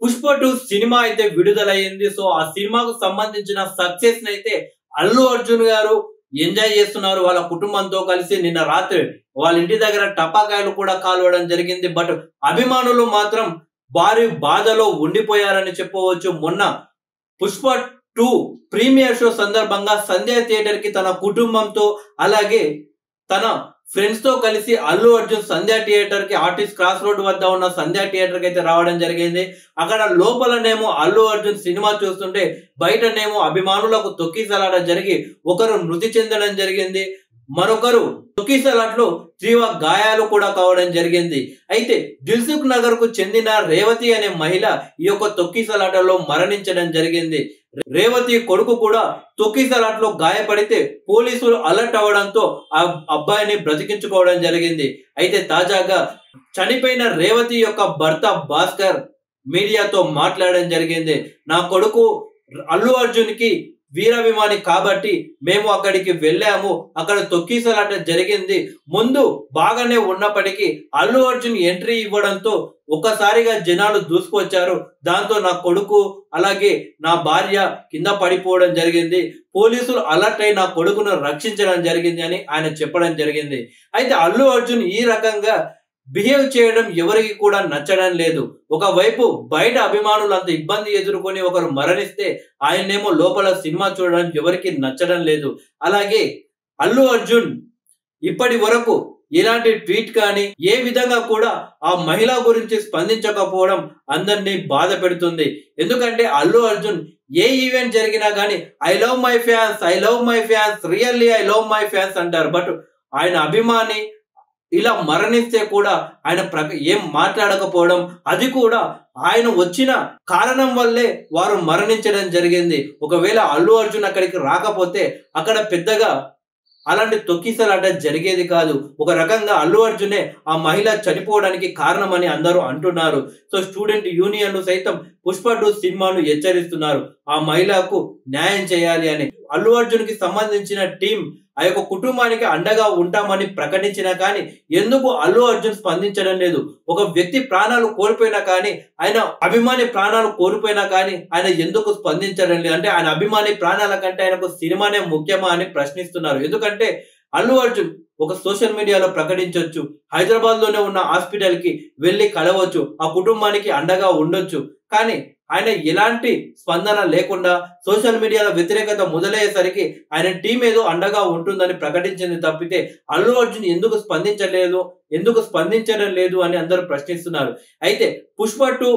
Pushpa 2 cinema అయితే విడుదలయ్యింది. So ఆ సినిమాకు సంబంధించిన సక్సెస్ అయితే అల్లు అర్జున్ గారు ఎంజాయ్ చేస్తున్నారు వాళ్ళ కుటుంబంతో కలిసి. నిన్న రాత్రి వాళ్ళ ఇంటి దగ్గర టపాకాయలు కూడా కాల్వడం జరిగింది. బట్ అభిమానులు మాత్రం భారీ బాధలో ఉండిపోయారని చెప్పవచ్చు. మొన్న పుష్ప 2 ప్రీమియర్ షో సందర్భంగా సంధ్య థియేటర్ కి తన కుటుంబంతో అలాగే తన ఫ్రెండ్స్ తో కలిసి అల్లు అర్జున్ సంధ్య థియేటర్ కి ఆర్టిస్ట్ క్రాస్ రోడ్ వద్ద ఉన్న సంధ్య థియేటర్ కి అయితే రావడం జరిగింది. అక్కడ లోపలనేమో అల్లు అర్జున్ సినిమా చూస్తుంటే బయటనేమో అభిమానులకు తొక్కిసలాట జరిగి ఒకరు మృతి చెందడం జరిగింది. మరొకరు తొక్కిసలాట్లో తీవ్ర గాయాలు కూడా కావడం జరిగింది. అయితే దిల్సుఖ్ నగర్ కు చెందిన రేవతి అనే మహిళ ఈ యొక్క తొక్కిసలాటలో మరణించడం జరిగింది. రేవతి కొడుకు కూడా తొక్కిసలాట్లో గాయపడితే పోలీసులు అలర్ట్ అవ్వడంతో ఆ అబ్బాయిని బ్రతికించుకోవడం జరిగింది. అయితే తాజాగా చనిపోయిన రేవతి యొక్క భర్త భాస్కర్ మీడియాతో మాట్లాడడం జరిగింది. నా కొడుకు అల్లు అర్జున్ కి వీరాభిమాని కాబట్టి మేము అక్కడికి వెళ్ళాము. అక్కడ తొక్కిసలాట జరిగింది. ముందు బాగానే ఉన్నప్పటికీ అల్లు అర్జున్ ఎంట్రీ ఇవ్వడంతో ఒక్కసారిగా జనాలు దూసుకొచ్చారు. దాంతో నా కొడుకు అలాగే నా భార్య కింద పడిపోవడం జరిగింది. పోలీసులు అలర్ట్ అయి నా కొడుకును రక్షించడం జరిగింది అని ఆయన చెప్పడం జరిగింది. అయితే అల్లు అర్జున్ ఈ రకంగా బిహేవ్ చేయడం ఎవరికి కూడా నచ్చడం లేదు. ఒకవైపు బయట అభిమానులు అంత ఇబ్బంది ఎదుర్కొని ఒకరు మరణిస్తే ఆయనేమో లోపల సినిమా చూడడం ఎవరికి నచ్చడం లేదు. అలాగే అల్లు అర్జున్ ఇప్పటి వరకు ఇలాంటి ట్వీట్ కానీ ఏ విధంగా కూడా ఆ మహిళ గురించి స్పందించకపోవడం అందరినీ బాధ పెడుతుంది. ఎందుకంటే అల్లు అర్జున్ ఏ ఈవెంట్ జరిగినా కానీ I love my fans really I love my fans అంటారు. బట్ ఆయన అభిమాని ఇలా మరణిస్తే కూడా ఆయన ఏం మాట్లాడకపోవడం, అది కూడా ఆయన వచ్చిన కారణం వల్లే వారు మరణించడం జరిగింది. ఒకవేళ అల్లు అర్జున్ అక్కడికి రాకపోతే అక్కడ పెద్దగా అలాంటి తొక్కిసలాట జరిగేది కాదు. ఒక రకంగా అల్లు అర్జునే ఆ మహిళ చనిపోవడానికి కారణమని అందరూ అంటున్నారు. సో స్టూడెంట్ యూనియన్లు సైతం పుష్ప 2 సినిమాను హెచ్చరిస్తున్నారు ఆ మహిళకు న్యాయం చేయాలి అని. అల్లు అర్జున్ కి సంబంధించిన టీం ఆ యొక్క కుటుంబానికి అండగా ఉంటామని ప్రకటించినా కానీ ఎందుకు అల్లు అర్జున్ స్పందించడం లేదు? ఒక వ్యక్తి ప్రాణాలు కోల్పోయినా కానీ ఆయన అభిమాని ప్రాణాలు కోల్పోయినా కానీ ఆయన ఎందుకు స్పందించడం లేదు? అంటే ఆయన అభిమాని ప్రాణాల కంటే ఆయనకు సినిమానే ముఖ్యమా అని ప్రశ్నిస్తున్నారు. ఎందుకంటే అల్లు అర్జున్ ఒక సోషల్ మీడియాలో ప్రకటించవచ్చు, హైదరాబాద్ లోనే ఉన్న హాస్పిటల్ కి వెళ్లి కలవచ్చు, ఆ కుటుంబానికి అండగా ఉండొచ్చు. కానీ ఆయన ఎలాంటి స్పందన లేకుండా సోషల్ మీడియాలో వ్యతిరేకత మొదలయ్యేసరికి ఆయన టీం ఏదో అండగా ఉంటుందని ప్రకటించింది తప్పితే అల్లు అర్జున్ ఎందుకు స్పందించడం లేదు అని అందరూ ప్రశ్నిస్తున్నారు. అయితే పుష్ప 2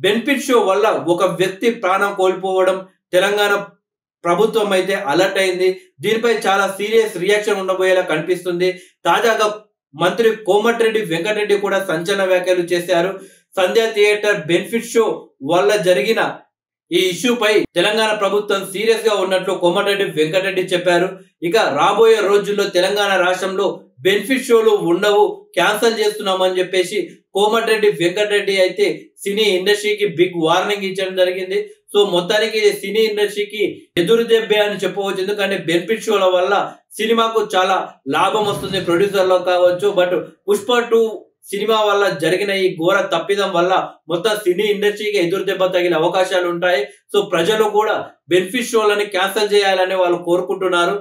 బెనిఫిట్ షో వల్ల ఒక వ్యక్తి ప్రాణం కోల్పోవడం తెలంగాణ ప్రభుత్వం అయితే అలర్ట్ అయింది. దీనిపై చాలా సీరియస్ రియాక్షన్ ఉండబోయేలా కనిపిస్తుంది. తాజాగా మంత్రి కోమటిరెడ్డి వెంకటరెడ్డి కూడా సంచలన వ్యాఖ్యలు చేశారు. సంధ్య థియేటర్ బెనిఫిట్ షో వల్ల జరిగిన ఈ ఇష్యూపై తెలంగాణ ప్రభుత్వం సీరియస్ గా ఉన్నట్లు కోమటిరెడ్డి వెంకటరెడ్డి చెప్పారు. ఇక రాబోయే రోజుల్లో తెలంగాణ రాష్ట్రంలో బెనిఫిట్ షోలు ఉండవు, క్యాన్సిల్ చేస్తున్నామని చెప్పేసి కోమటిరెడ్డి వెంకటరెడ్డి అయితే సినీ ఇండస్ట్రీకి బిగ్ వార్నింగ్ ఇచ్చడం జరిగింది. సో మొత్తానికి సినీ ఇండస్ట్రీకి ఎదురు దెబ్బే అని చెప్పవచ్చు. ఎందుకంటే బెనిఫిట్ షోల వల్ల సినిమాకు చాలా లాభం వస్తుంది, ప్రొడ్యూసర్లో కావచ్చు. బట్ పుష్ప 2 సినిమా వల్ల జరిగిన ఈ ఘోర తప్పిదం వల్ల మొత్తం సినీ ఇండస్ట్రీకి ఎదురు దెబ్బ తగిలే అవకాశాలు ఉంటాయి. సో ప్రజలు కూడా బెనిఫిట్ షోలని క్యాన్సిల్ చేయాలని వాళ్ళు కోరుకుంటున్నారు.